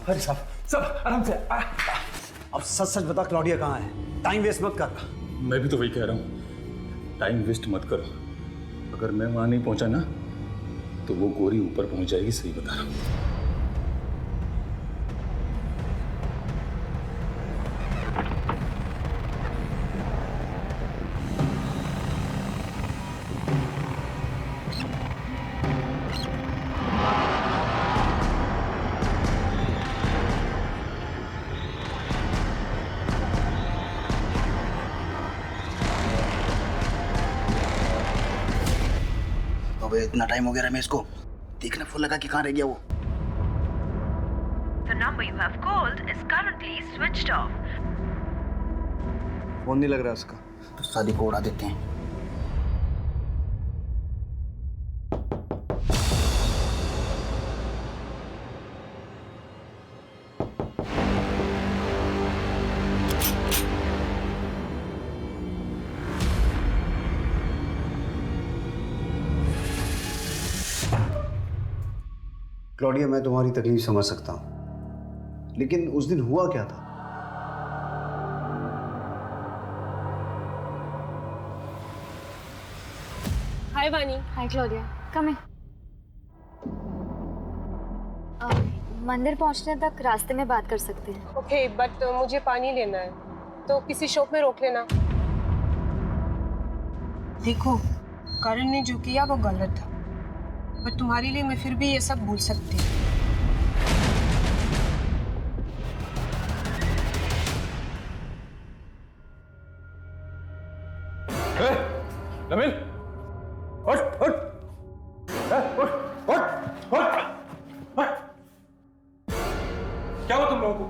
अरे साहब सब आराम से। अब सच सच बता, क्लॉडिया कहाँ है? टाइम वेस्ट मत कर। मैं भी तो वही कह रहा हूँ, टाइम वेस्ट मत करो। अगर मैं वहां नहीं पहुंचा ना तो वो गोरी ऊपर पहुंच जाएगी, सही बता रहा हूँ। अबे इतना टाइम हो गया रमेश को, देखना फोन लगा कि कहाँ रह गया वो। The number you have called is currently switched off. Phone नहीं लग रहा उसका, तो शादी को उड़ा देते हैं। क्लॉडिया, मैं तुम्हारी तकलीफ समझ सकता हूं, लेकिन उस दिन हुआ क्या था? हाय वानी। हाय क्लोडिया, कम इन। मंदिर पहुंचने तक रास्ते में बात कर सकते हैं। ओके, बट मुझे पानी लेना है, तो किसी शॉप में रोक लेना। देखो, करण ने जो किया वो गलत था, पर तुम्हारे लिए मैं फिर भी ये सब भूल सकती हूँ। नमिल, उठ उठ, उठ उठ उठ। क्या हुआ तुम लोगों को?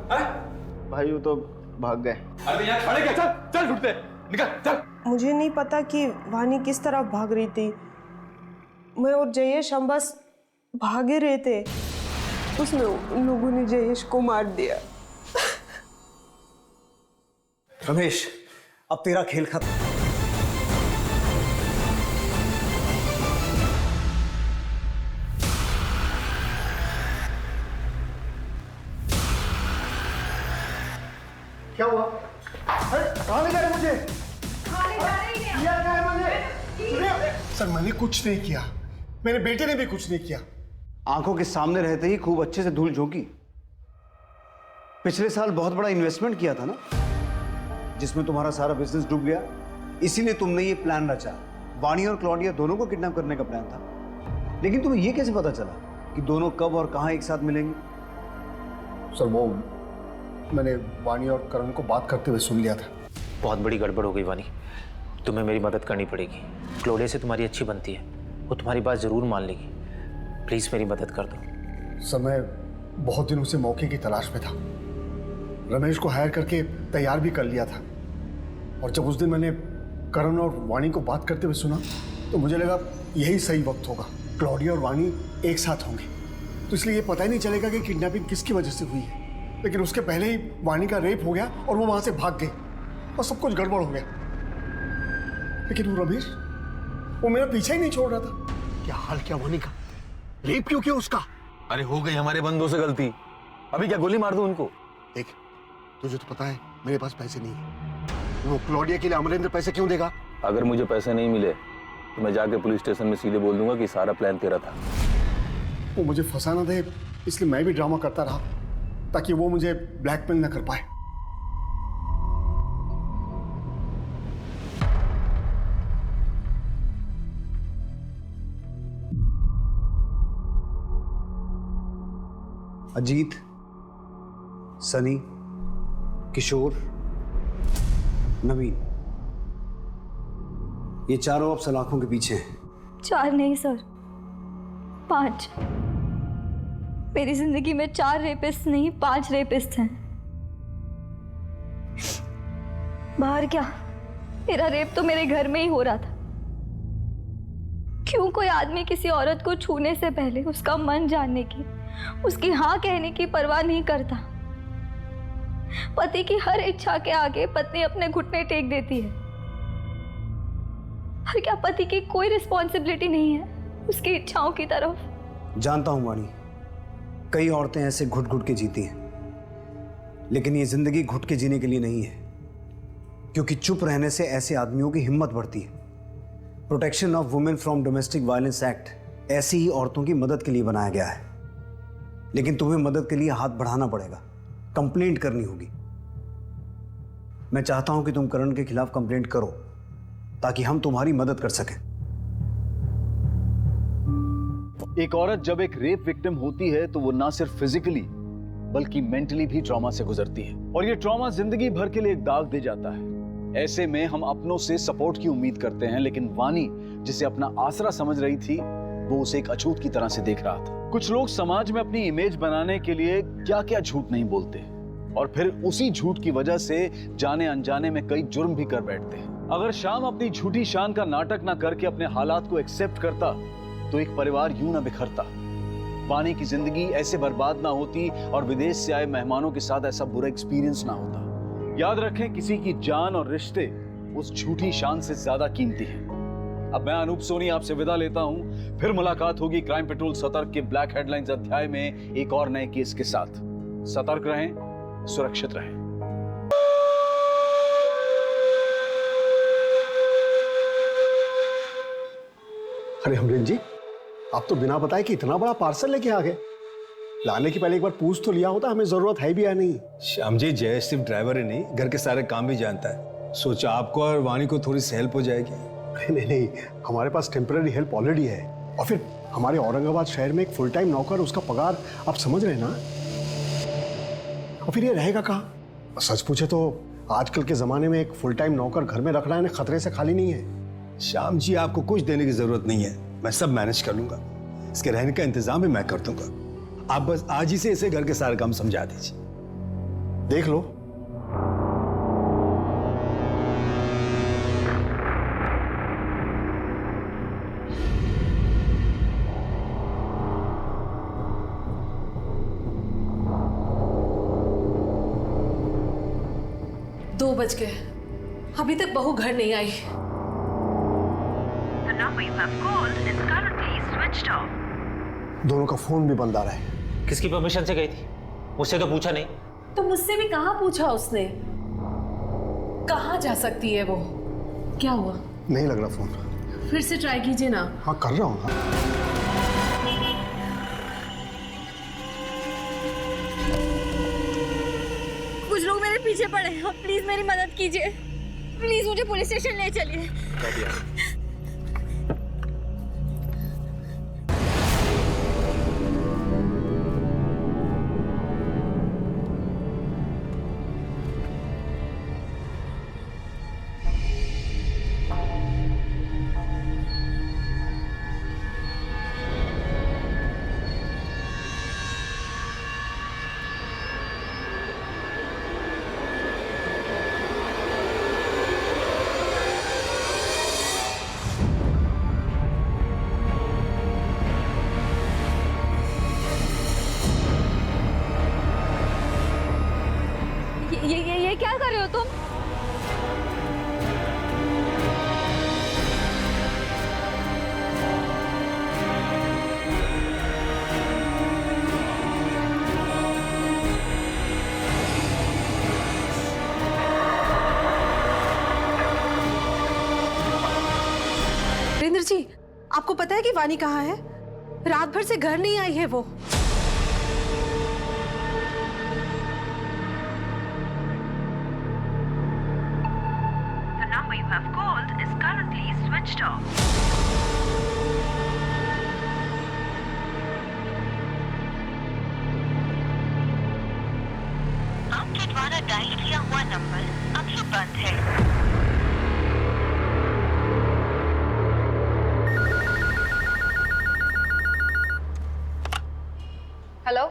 भाई वो तो भाग गए। अरे यहाँ खड़े क्या? चल चल, ढूंढते निकल चल। मुझे नहीं पता कि वानी किस तरफ भाग रही थी। मैं और जयेश हम बस भागे रहे थे, उसमें उन लोगों ने जयेश को मार दिया। रमेश, अब तेरा खेल खत्म। क्या हुआ? कहाँ ले जा रहे मुझे? किया क्या है मैंने? सर मैंने कुछ नहीं किया, मेरे बेटे ने भी कुछ नहीं किया। आंखों के सामने रहते ही खूब अच्छे से धूल झोंकी। पिछले साल बहुत बड़ा इन्वेस्टमेंट किया था ना, जिसमें तुम्हारा सारा बिजनेस डूब गया। इसीलिए तुमने ये प्लान रचा। वानी और क्लॉडिया दोनों को किडनैप करने का प्लान था। लेकिन तुम्हें ये कैसे पता चला कि दोनों कब और कहां एक साथ मिलेंगे? सर वो मैंने वानी और करण को बात करते हुए सुन लिया था। बहुत बड़ी गड़बड़ हो गई वानी, तुम्हें मेरी मदद करनी पड़ेगी। क्लोडिया से तुम्हारी अच्छी बनती है, वो तुम्हारी बात जरूर मान लेगी। प्लीज मेरी मदद कर दो। सर मैं बहुत दिनों से मौके की तलाश में था। रमेश को हायर करके तैयार भी कर लिया था, और जब उस दिन मैंने करण और वानी को बात करते हुए सुना तो मुझे लगा यही सही वक्त होगा। क्लॉडिया और वानी एक साथ होंगे तो इसलिए ये पता ही नहीं चलेगा कि किडनैपिंग किसकी वजह से हुई है। लेकिन उसके पहले ही वानी का रेप हो गया और वो वहां से भाग गई और सब कुछ गड़बड़ हो गया। लेकिन वो रमेश, वो मेरा पीछा ही नहीं छोड़ रहा था। क्या हाल क्या वानी का? रेप क्यों किया उसका? अरे हो गई हमारे बंदों से गलती, अभी क्या गोली मार दूं उनको? देख, तुझे तो पता है मेरे पास पैसे नहीं है। वो क्लॉडिया के लिए अमरेंद्र पैसे क्यों देगा? अगर मुझे पैसे नहीं मिले तो मैं जाके पुलिस स्टेशन में सीधे बोल दूंगा कि सारा प्लान तेरा था। वो मुझे फंसाना दे, इसलिए मैं भी ड्रामा करता रहा ताकि वो मुझे ब्लैकमेल न कर पाए। अजीत, सनी, किशोर, नवीन, ये चारों अब सलाखों के पीछे हैं। 4 नहीं सर, 5। मेरी जिंदगी में 4 रेपिस्ट नहीं 5 रेपिस्ट हैं। बाहर क्या, मेरा रेप तो मेरे घर में ही हो रहा था। क्यों कोई आदमी किसी औरत को छूने से पहले उसका मन जानने की, उसकी हाँ कहने की परवाह नहीं करता? पति की हर इच्छा के आगे पत्नी अपने घुटने टेक देती है। और क्या पति की कोई रिस्पॉन्सिबिलिटी नहीं है उसकी इच्छाओं की तरफ? जानता हूं वाणी, कई औरतें ऐसे घुट घुट के जीती हैं, लेकिन ये जिंदगी घुट के जीने के लिए नहीं है, क्योंकि चुप रहने से ऐसे आदमियों की हिम्मत बढ़ती है। Protection of women from domestic violence act ऐसी ही औरतों की मदद के लिए बनाया गया है, लेकिन तुम्हें मदद के लिए हाथ बढ़ाना पड़ेगा, कंप्लेंट करनी होगी। मैं चाहता हूं कि तुम करण के खिलाफ कंप्लेंट करो ताकि हम तुम्हारी मदद कर सकें। एक औरत जब एक रेप विक्टिम होती है तो वो ना सिर्फ फिजिकली बल्कि मेंटली भी ट्रॉमा से गुजरती है, और ये ट्रॉमा जिंदगी भर के लिए एक दाग दे जाता है। ऐसे में हम अपनों से सपोर्ट की उम्मीद करते हैं, लेकिन वानी जिसे अपना आसरा समझ रही थी वो उसे एक अछूत की तरह से देख रहा था। कुछ लोग समाज में अपनी इमेज बनाने के लिए क्या क्या झूठ नहीं बोलते, और फिर उसी झूठ की वजह से जाने अनजाने में कई जुर्म भी कर बैठते हैं। अगर श्याम अपनी झूठी शान का नाटक ना करके अपने हालात को एक्सेप्ट करता तो एक परिवार यूं ना बिखरता, वानी की जिंदगी ऐसे बर्बाद ना होती, और विदेश से आए मेहमानों के साथ ऐसा बुरा एक्सपीरियंस ना होता। याद रखें, किसी की जान और रिश्ते उस झूठी शान से ज्यादा कीमती हैं। अब मैं अनूप सोनी आपसे विदा लेता हूं, फिर मुलाकात होगी क्राइम पेट्रोल सतर्क के ब्लैक हेडलाइंस अध्याय में एक और नए केस के साथ। सतर्क रहें, सुरक्षित रहें। अरे अमरीन जी, आप तो बिना बताए कि इतना बड़ा पार्सल लेके आ गए। लाने के पहले एक बार पूछ तो लिया होता, हमें जरूरत है भी या नहीं। श्याम जी, जय सिर्फ ड्राइवर ही नहीं, घर के सारे काम भी जानता है। सोचा आपको और वाणी को थोड़ी सी हेल्प हो जाएगी। नहीं नहीं, हमारे पास टेम्पररी हेल्प ऑलरेडी है, और फिर हमारे औरंगाबाद शहर में एक फुल टाइम नौकर, उसका पगार आप समझ रहे हैं ना। और फिर ये रहेगा कहाँ? सच पूछे तो आजकल के जमाने में एक फुल टाइम नौकर घर में रखना है ना, खतरे से खाली नहीं है। श्याम जी, आपको कुछ देने की जरूरत नहीं है, मैं सब मैनेज कर लूंगा। इसके रहने का इंतजाम भी मैं कर दूंगा। आप बस आज ही से इसे घर के सारे काम समझा दीजिए। देख लो। दो बज गए, अभी तक बहू घर नहीं आई। The number you have called is currently switched off. दोनों का फोन भी बंद आ रहा है। किसकी परमिशन से गई थी? मुझसे तो पूछा नहीं। तो मुझसे भी कहाँ पूछा उसने? कहाँ जा सकती है वो? क्या हुआ? नहीं लग रहा फोन। फिर से ट्राई कीजिए ना। हाँ कर रहा हूँ ना। कुछ लोग मेरे पीछे पड़े हैं, प्लीज मेरी मदद कीजिए। प्लीज मुझे पुलिस स्टेशन ले चलिए। ये क्या कर रहे हो तुम? वीरेंद्र जी, आपको पता है कि वानी कहाँ है? रात भर से घर नहीं आई है वो। The number you have called is currently switched off. Dial किया हुआ नंबर अभी बंद है। हेलो,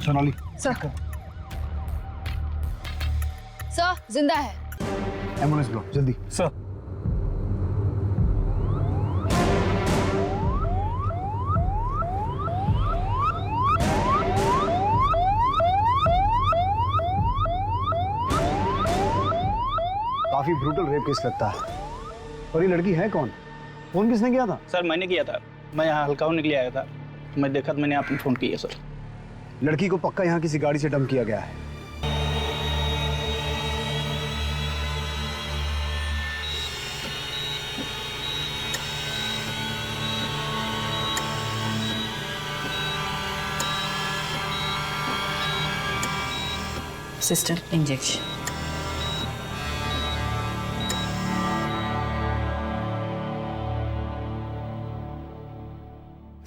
सोनाली, सर जिंदा है। एम्बुलेंस बुलाओ जल्दी। सर काफी ब्रूटल रेप केस लगता है। और ये लड़की है कौन? फोन किसने किया था? सर मैंने किया था। मैं यहाँ हल्का होने के लिए आया था। मैं देखा तो मैंने आपने फ़ोन किया सर। लड़की को पक्का यहाँ किसी गाड़ी से डंप किया गया है। Sister injection.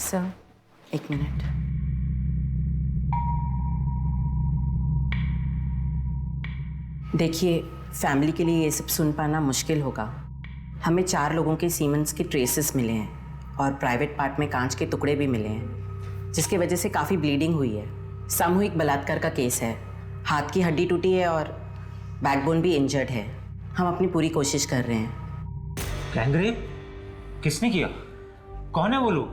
सर एक मिनट। देखिए, फैमिली के लिए ये सब सुन पाना मुश्किल होगा। हमें 4 लोगों के सीमेंस के ट्रेसेस मिले हैं और प्राइवेट पार्ट में कांच के टुकड़े भी मिले हैं, जिसकी वजह से काफ़ी ब्लीडिंग हुई है। सामूहिक बलात्कार का केस है। हाथ की हड्डी टूटी है और बैकबोन भी इंजर्ड है। हम अपनी पूरी कोशिश कर रहे हैं। गैंगरेप? किसने किया? कौन है वो लोग?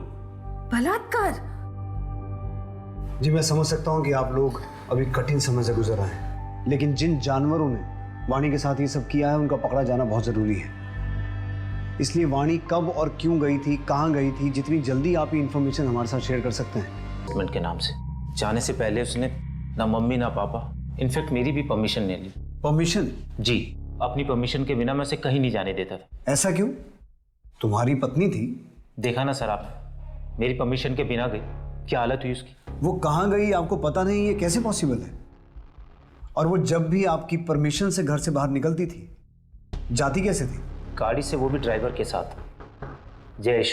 बलात्कार? जी मैं समझ सकता हूँ कि आप लोग अभी कठिन समय से गुजर रहे हैं, लेकिन जिन जानवरों ने वाणी के साथ ये सब किया है उनका पकड़ा जाना बहुत जरूरी है। इसलिए वाणी कब और क्यों गई थी, कहाँ गई थी, जितनी जल्दी आप ये इन्फॉर्मेशन हमारे साथ शेयर कर सकते हैं। ट्रीटमेंट के नाम से जाने से पहले उसने ना मम्मी ना पापा, इनफैक्ट मेरी भी परमिशन नहीं ली। परमिशन? जी, अपनी परमिशन के बिना मैं उसे कहीं नहीं जाने देता था। ऐसा क्यों? तुम्हारी पत्नी थी। देखा ना सर आप, मेरी परमिशन के बिना गई, क्या हालत हुई उसकी। वो कहाँ गई आपको पता नहीं, ये कैसे पॉसिबल है? और वो जब भी आपकी परमिशन से घर से बाहर निकलती थी, जाती कैसे थी? गाड़ी से, वो भी ड्राइवर के साथ। जयेश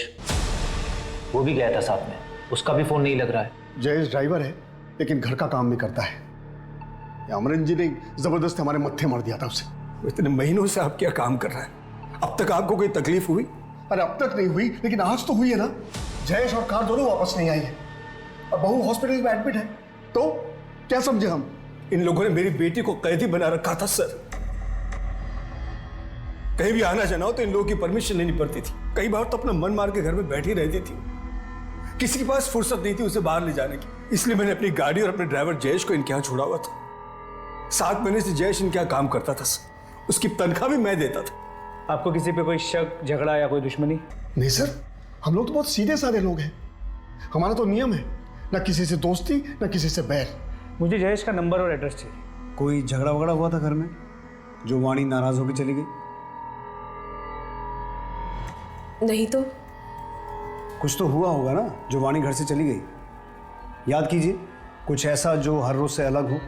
वो भी गया था साथ में, उसका भी फोन नहीं लग रहा है। जयेश ड्राइवर है लेकिन घर का काम भी करता है। अमरन जी ने जबरदस्त हमारे मत्थे मार दिया था उसे। इतने महीनों से आप क्या काम कर रहे हैं? अब तक आपको कोई तकलीफ हुई? अरे अब तक नहीं हुई, लेकिन आज तो हुई है ना। जयेश और कार दोनों वापस नहीं आई है और बहू हॉस्पिटल में एडमिट है। तो क्या समझे हम? इन लोगों ने मेरी बेटी को कैदी बना रखा था सर। कहीं भी आना जाना हो तो इन लोगों की परमिशन लेनी पड़ती थी। कई बार तो अपना मन मार के घर में बैठी रहती थी। किसी के पास फुर्सत नहीं थी उसे बाहर ले जाने की। इसलिए मैंने अपनी गाड़ी और अपने ड्राइवर जयेश को इनके यहाँ छोड़ा हुआ था। 7 महीने से जयेश इनके यहाँ काम करता था सर। उसकी तनख्वाह भी मैं देता था। आपको किसी पे कोई शक, झगड़ा या कोई दुश्मनी? नहीं सर, हम लोग तो बहुत सीधे साधे लोग हैं। हमारा तो नियम है, ना किसी से दोस्ती ना किसी से बैर। मुझे जयेश का नंबर और एड्रेस चाहिए। कोई झगड़ा वगड़ा हुआ था घर में जो वाणी नाराज होकर चली गई? नहीं तो। कुछ तो हुआ होगा ना जो वाणी घर से चली गई। याद कीजिए, कुछ ऐसा जो हर रोज से अलग हो।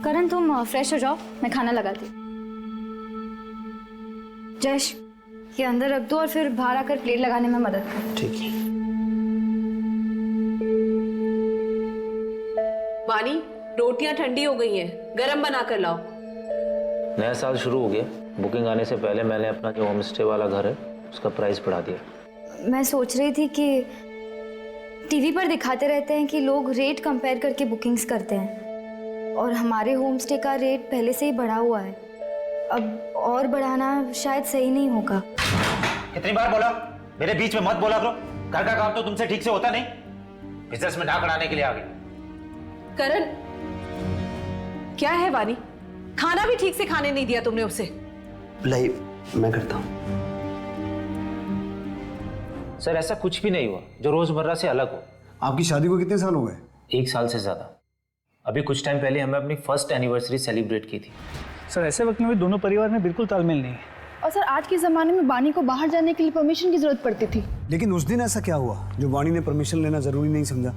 करण तुम फ्रेश हो जाओ, मैं खाना लगाती हूँ। जयेश ये अंदर रख दो और फिर बाहर आकर प्लेट लगाने में मदद करो। ठीक है। वानी, रोटियां ठंडी हो गई हैं, गरम बना कर लाओ। नया साल शुरू हो गया। बुकिंग आने से पहले मैंने अपना जो होम स्टे वाला घर है उसका प्राइस बढ़ा दिया। मैं सोच रही थी कि टीवी पर दिखाते रहते हैं कि लोग रेट कंपेयर करके बुकिंग्स करते हैं और हमारे होम स्टे का रेट पहले से ही बढ़ा हुआ है। अब और बढ़ाना शायद सही नहीं होगा। कितनी बार बोला, मेरे बीच में मत बोला करो। घर का काम तो तुमसे ठीक से होता नहीं, बिजनेस में नाक अड़ाने के लिए आ गई। करण, क्या है वानी? खाना भी ठीक से खाने नहीं दिया तुमने उसे। मैं करता हूँ। सर ऐसा कुछ भी नहीं हुआ जो रोजमर्रा से अलग हो। आपकी शादी को कितने साल हो गए? 1 साल से ज्यादा। अभी कुछ टाइम पहले हमें अपनी फर्स्ट एनिवर्सरी सेलिब्रेट की थी। सर ऐसे वक्त में भी दोनों परिवार में बिल्कुल तालमेल नहीं है। और सर आज के ज़माने में वानी को बाहर जाने के लिए परमिशन की ज़रूरत पड़ती थी। लेकिन उस दिन ऐसा क्या हुआ जो वानी ने परमिशन लेना जरूरी नहीं समझा?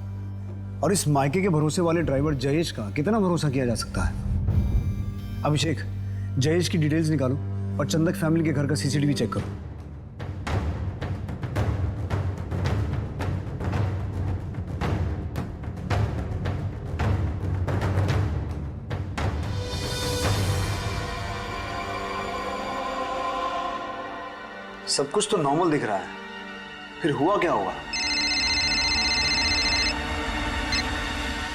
और इस मायके के भरोसे वाले ड्राइवर जयेश का कितना भरोसा किया जा सकता है? अभिषेक, जयेश की डिटेल्स निकालो और चंदक फैमिली के घर का सीसीटीवी चेक करो। सब कुछ तो नॉर्मल दिख रहा है, फिर हुआ क्या होगा?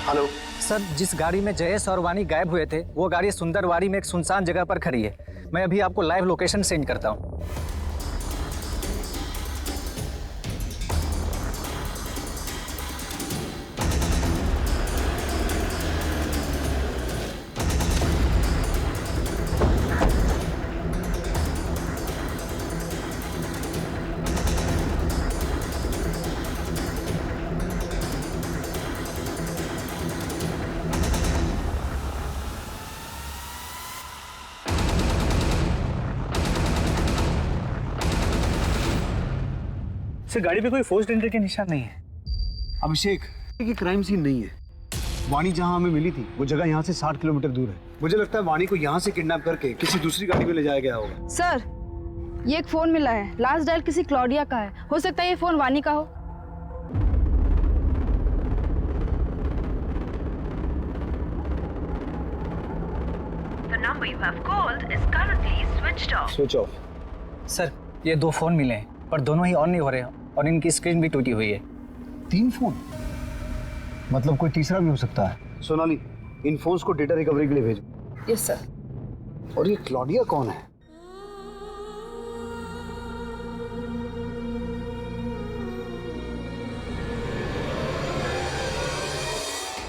हेलो सर, जिस गाड़ी में जयेश और वानी गायब हुए थे वो गाड़ी सुंदरवाड़ी में एक सुनसान जगह पर खड़ी है। मैं अभी आपको लाइव लोकेशन सेंड करता हूँ। सर गाड़ी पे कोई फोर्स्ड एंट्री के निशान नहीं है। अभिषेक, ये क्राइम सीन नहीं है। वानी जहां हमें मिली थी वो जगह यहाँ से 60 किलोमीटर दूर है। मुझे लगता है वानी को यहाँ से किडनैप करके किसी दूसरी गाड़ी में ले जाया गया होगा। सर ये एक फ़ोन मिला है, लास्ट डायल किसी क्लॉडिया का है। हो सकता है ये फ़ोन वानी का हो। The number you have called is currently switched off. Switch off. Sir ये 2 फोन मिले हैं पर दोनों ही ऑन नहीं हो रहे हैं और इनकी स्क्रीन भी टूटी हुई है। 3 फोन? मतलब कोई तीसरा भी हो सकता है। सोनाली, इन फोन्स को डेटा रिकवरी के लिए भेजो। Yes sir. और ये क्लॉडिया कौन है?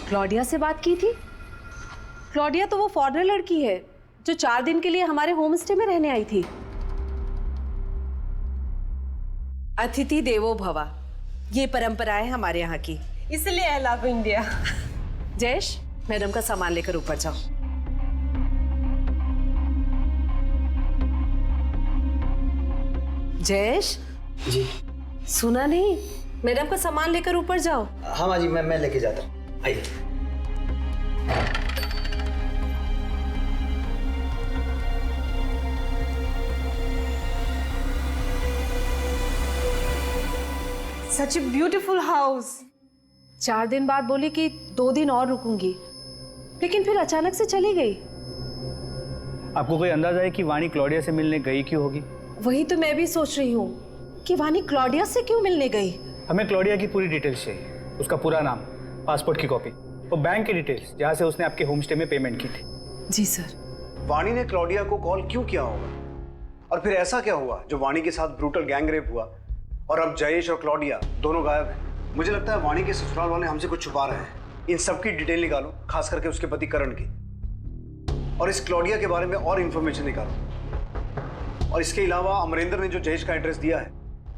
क्लॉडिया से बात की थी? क्लॉडिया तो वो फॉरेनर लड़की है जो 4 दिन के लिए हमारे होम स्टे में रहने आई थी। अतिथि देवो भवा, ये परंपरा है हमारे यहाँ की, इसलिए I love India. Jayesh, madam का सामान लेकर ऊपर जाओ। जयेश जी। सुना नहीं? मैडम का सामान लेकर ऊपर जाओ। हाँ माँ जी, मैं लेके जाता हूँ। आइए। सच ए ब्यूटीफुल हाउस। 4 दिन बाद बोली कि 2 दिन और रुकूंगी, लेकिन फिर अचानक से चली गई। आपको कोई अंदाजा है कि वानी क्लॉडिया से मिलने गई क्यों होगी? वही तो मैं भी सोच रही हूँ कि वानी क्लॉडिया से क्यों मिलने गई। हमें क्लॉडिया की पूरी डिटेल्स चाहिए, उसका पूरा नाम, पासपोर्ट की कॉपी और बैंक की डिटेल्स जहाँ से उसने आपके होम स्टे में पेमेंट की थी। जी सर। वानी ने क्लॉडिया को कॉल क्यों किया होगा? और फिर ऐसा क्या हुआ जो वानी के साथ ब्रूटल गैंग रेप हुआ और अब जयेश और क्लॉडिया दोनों गायब हैं? मुझे लगता है वानी के ससुराल वाले हमसे कुछ छुपा रहे हैं। इन सब की डिटेल निकालो, खास करके उसके पति करण की, और इस क्लॉडिया के बारे में और इंफॉर्मेशन निकालो। और इसके अलावा अमरेंद्र ने जो जयेश का एड्रेस दिया है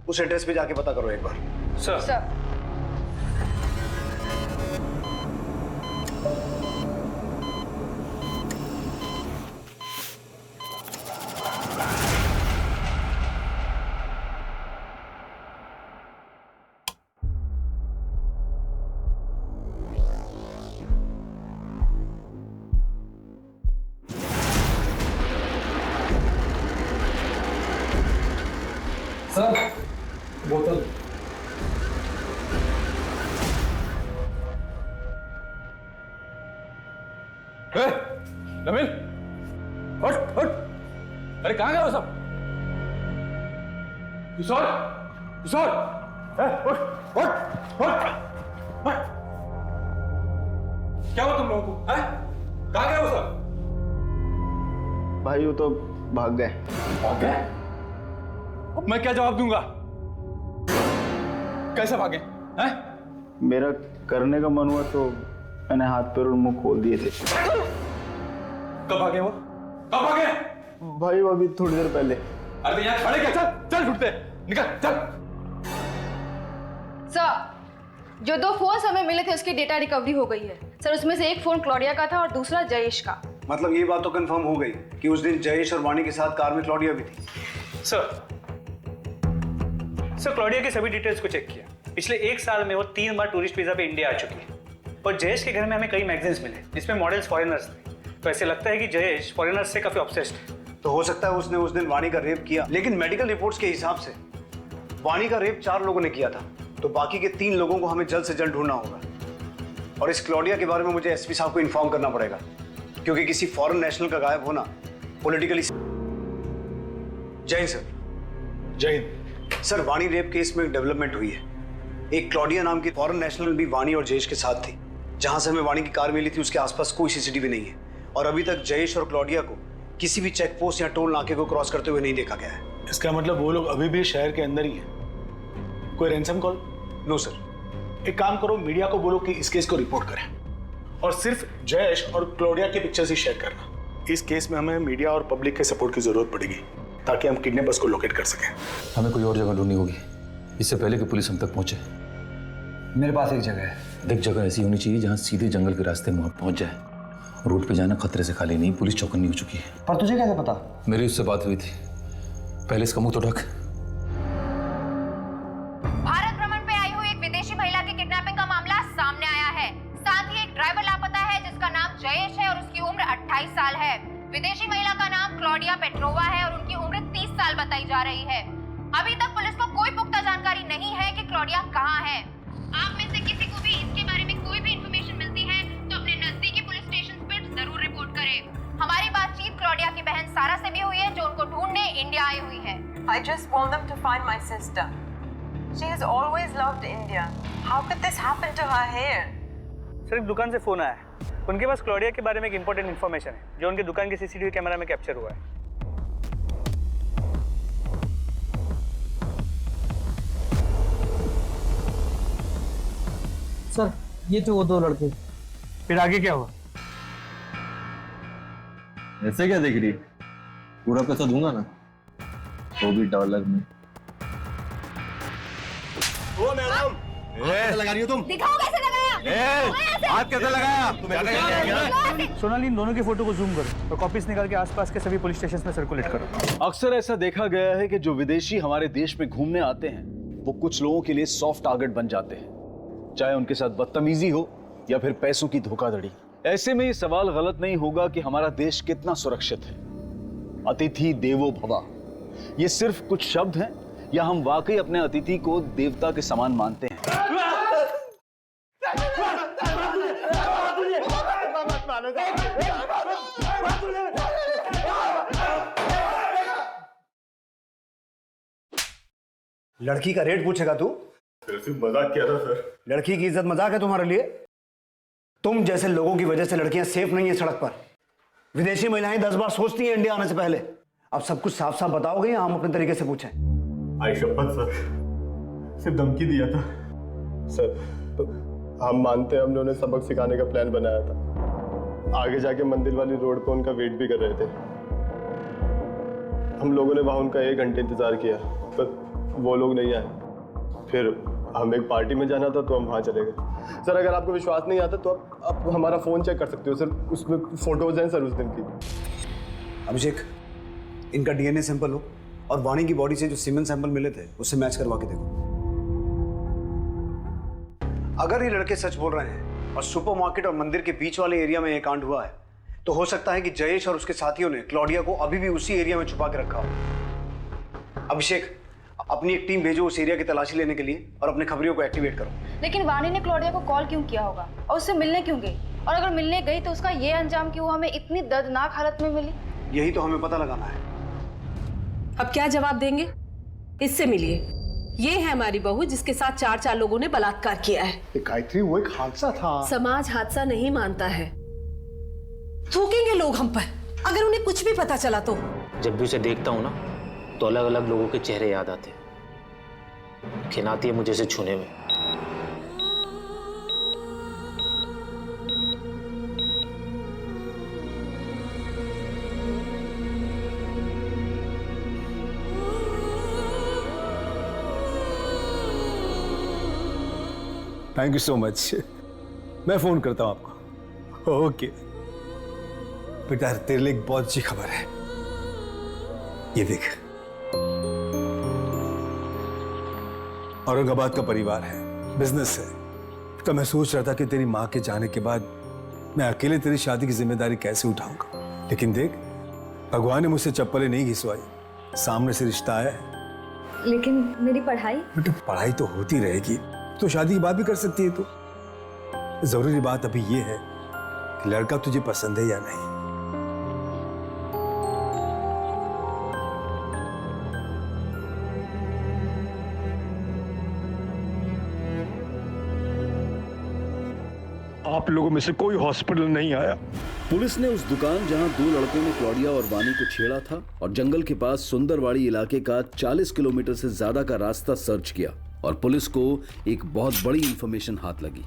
उस एड्रेस पे जाके पता करो एक बार। सर। सर, बोतल। नमिल, हट हट। अरे कहाँ गए हो सब? किशोर, किशोर, उठ उठ उठ। क्या हुआ तुम लोगों को? कहाँ गए हो सब? भाई वो तो भाग गए। भाग गए? अब मैं क्या जवाब दूंगा? कैसे भागे? हैं? मेरा करने का मन हुआ तो मैंने हाथ पैर और मुंह खोल दिए थे। कब भागे वो? कब भागे? भाई वो अभी थोड़ी देर पहले। अरे यहाँ खड़े क्या? चल चल, ढूंढते निकल चल। सर जो 2 फोन्स हमें मिले थे उसकी डेटा रिकवरी हो गई है। सर उसमें से एक फोन क्लॉडिया का था और दूसरा जयेश का। मतलब ये बात तो कंफर्म हो गई कि उस दिन जयेश और वाणी के साथ कार में क्लॉडिया भी थी। सर क्लॉडिया की सभी डिटेल्स को चेक किया। पिछले 1 साल में वो 3 बार टूरिस्ट वीजा पे इंडिया आ चुकी है। और जयेश के घर में हमें कई मैगजीन्स मिले जिसमें मॉडल्स फॉरेनर्स थे। तो ऐसे लगता है कि जयेश फॉरेनर्स से काफी ऑब्सेस्ड है। तो हो सकता है उसने उस दिन वाणी का रेप किया, लेकिन मेडिकल रिपोर्ट्स के हिसाब से वाणी का रेप 4 लोगों ने किया था, तो बाकी के 3 लोगों को हमें जल्द से जल्द ढूंढना होगा। और इस क्लॉडिया के बारे में मुझे एसपी साहब को इन्फॉर्म करना पड़ेगा, क्योंकि किसी फॉरेन नेशनल का गायब होना पॉलिटिकली। जय हिंद सर। जय हिंद सर, वाणी रेप केस में एक डेवलपमेंट हुई है। एक क्लॉडिया नाम की फॉरेन नेशनल भी वाणी और जयेश के साथ थी। जहां से हमें वाणी की कार मिली थी उसके आसपास कोई सीसीटीवी नहीं है, और अभी तक जयेश और क्लॉडिया को किसी भी चेक पोस्ट या टोल नाके को क्रॉस करते हुए नहीं देखा गया है। इसका मतलब वो लोग अभी भी शहर के अंदर ही हैं। कोई रैंसम कॉल? No sir. एक काम करो, मीडिया को बोलो कि इस केस को रिपोर्ट करें और सिर्फ जयेश और क्लोडिया की पिक्चर्स ही शेयर करना। इस केस में हमें मीडिया और पब्लिक के सपोर्ट की जरूरत पड़ेगी ताकि हम किडनैपर्स को लोकेट कर सकें। हमें कोई और जगह ढूंढनी होगी इससे पहले कि पुलिस हम तक पहुंचे। मेरे पास एक जगह है। देख, जगह ऐसी होनी चाहिए जहां सीधे जंगल के रास्ते में पहुंच जाए। रोड पे जाना खतरे से खाली नहीं, पुलिस चौकन्नी हो चुकी है। पर तुझे कैसे पता? मेरी उससे बात हुई थी। पहले इसका मुंह तो ढक। भारत भ्रमण पे आई हुई एक विदेशी महिला की किडनैपिंग का मामला सामने आया है। साथ ही एक ड्राइवर लापता है जिसका नाम जयेश है और उसकी उम्र 28 साल है। विदेशी महिला का नाम क्लॉडिया पेट्रोवा है और उनकी उम्र 30 साल बताई जा रही है। अभी तक पुलिस को कोई पुख्ता जानकारी नहीं है कि क्लॉडिया कहाँ है। आप में से किसी को भी इसके बारे में कोई भी इंफॉर्मेशन मिलती है तो अपने नजदीकी पुलिस स्टेशन पर जरूर रिपोर्ट करें। हमारी बातचीत क्लॉडिया की बहन सारा से भी हुई है जो उनको ढूंढने इंडिया आई हुई है। I just want them to find my sister. She has always loved India. How could this happen to her here? Sir, एक दुकान से फोन आया है। उनके पास क्लॉडिया के बारे में एक इंपॉर्टेंट इन्फॉर्मेशन है जो उनके दुकान के सीसीटीवी कैमरा में कैप्चर हुआ है। सर, ये थे वो 2 लड़के। फिर आगे क्या हुआ? ऐसे क्या देख रही है? पूरा पैसा दूंगा ना, वो भी डॉलर में। ओ मैडम, कैसे लगा रही हो तुम? दिखाओ कैसे लगाया। हाथ कैसे लगाया? सोनाली, इन दोनों की फोटो को जूम करो और कॉपीज निकाल के आसपास के सभी पुलिस स्टेशन में सर्कुलेट करो। अक्सर ऐसा देखा गया है कि जो विदेशी हमारे देश में घूमने आते हैं वो कुछ लोगों के लिए सॉफ्ट टारगेट बन जाते हैं, चाहे उनके साथ बदतमीजी हो या फिर पैसों की धोखाधड़ी। ऐसे में ये सवाल गलत नहीं होगा कि हमारा देश कितना सुरक्षित है। अतिथि देवो भव, ये सिर्फ कुछ शब्द हैं या हम वाकई अपने अतिथि को देवता के समान मानते हैं? लड़की का रेट पूछेगा तू? सिर्फ मजाक किया था सर। लड़की की इज्जत मजाक है तुम्हारे लिए? तुम जैसे लोगों की वजह से लड़कियां सेफ नहीं है सड़क पर। विदेशी महिलाएं 10 बार सोचती हैं इंडिया आने से पहले। अब सब कुछ साफ साफ बताओगे या हम अपने तरीके से पूछें? आई शपथ सर, सिर्फ धमकी दिया था सर। तो हम मानते हैं हमने उन्हें सबक सिखाने का प्लान बनाया था। आगे जाके मंदिर वाली रोड पर उनका वेट भी कर रहे थे। हम लोगों ने वहाँ उनका 1 घंटे इंतजार किया पर वो लोग नहीं आए। फिर हम एक पार्टी में जाना था तो हम वहाँ चले गए। सर, अगर आपको विश्वास नहीं आता तो आप हमारा फ़ोन चेक कर सकते हो सर, उसमें फोटोज हैं सर उस दिन की। अभिषेक, इनका डीएनए सैंपल हो और वाणी की बॉडी से जो सीमेन सैंपल मिले थे उससे मैच करवा के देखो। अगर ये लड़के सच बोल रहे हैं और सुपरमार्केट और मंदिर के बीच वाले एरिया में ये कांड हुआ है तो हो सकता है कि जयेश और उसके साथियों ने क्लॉडिया को अभी भी उसी एरिया में छुपा के रखा हो। अभिषेक, अपनी एक टीम भेजो उस एरिया की तलाशी लेने के लिए और अपने खबरियों को एक्टिवेट करो। लेकिन वाणी ने क्लॉडिया को कॉल क्यों किया होगा और उससे मिलने क्यों गई? और अगर मिलने गई तो उसका ये अंजाम कि वो हमें इतनी दर्दनाक हालत में मिली? यही तो हमें पता लगाना है। अब क्या जवाब देंगे? इससे मिलिए। ये है हमारी बहू जिसके साथ 4 लोगों ने बलात्कार किया है। गायत्री, वो एक हादसा था। समाज हादसा नहीं मानता है। थूकेंगे लोग हम पर अगर उन्हें कुछ भी पता चला तो। जब भी उसे देखता हूँ ना तो अलग अलग लोगों के चेहरे याद आते हैं। खिनाती है मुझे से छूने में। Thank you so much. मैं फोन करता हूं आपको। ओके। बेटा तेरे लिए एक बहुत अच्छी खबर है। ये देख, औरंगाबाद का परिवार है, बिजनेस है। तो मैं सोच रहा था कि तेरी माँ के जाने के बाद मैं अकेले तेरी शादी की जिम्मेदारी कैसे उठाऊंगा, लेकिन देख भगवान ने मुझसे चप्पलें नहीं घिसवाई, सामने से रिश्ता आया है। लेकिन मेरी पढ़ाई? बेटा पढ़ाई तो होती रहेगी, तो शादी की बात भी कर सकती है। तो जरूरी बात अभी ये है कि लड़का तुझे पसंद है या नहीं। आप लोगों में से कोई हॉस्पिटल नहीं आया। पुलिस ने उस दुकान जहां दो लड़कों ने क्लॉडिया और वानी को छेड़ा था और जंगल के पास सुंदरवाड़ी इलाके का 40 किलोमीटर से ज्यादा का रास्ता सर्च किया और पुलिस को एक बहुत बड़ी इंफॉर्मेशन हाथ लगी।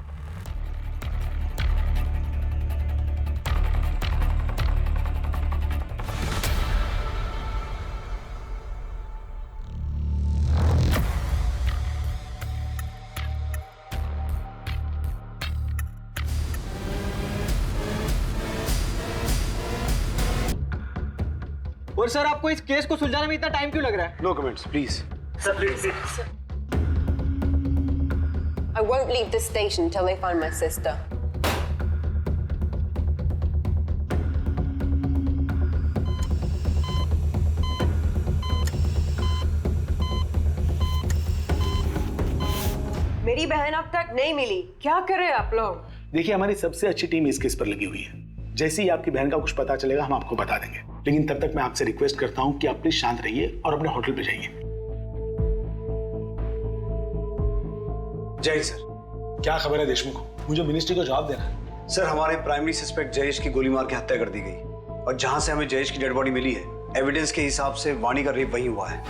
और सर आपको इस केस को सुलझाने में इतना टाइम क्यों लग रहा है? No comments please. Sir please. I won't leave this station till they find my sister. मेरी बहन अब तक नहीं मिली, क्या करें आप लोग? देखिए हमारी सबसे अच्छी टीम इस केस पर लगी हुई है। जैसे ही आपकी बहन का कुछ पता चलेगा हम आपको बता देंगे, लेकिन तब तक मैं आपसे रिक्वेस्ट करता हूं कि आप प्लीज शांत रहिए और अपने होटल पे जाइए। जय सर। क्या खबर है देशमुख? मुझे मिनिस्ट्री को जवाब देना है। सर हमारे प्राइमरी सस्पेक्ट जयेश की गोली मार के हत्या कर दी गई और जहां से हमें जयेश की डेड बॉडी मिली है, एविडेंस के हिसाब से वाणी का रेप वहीं हुआ है।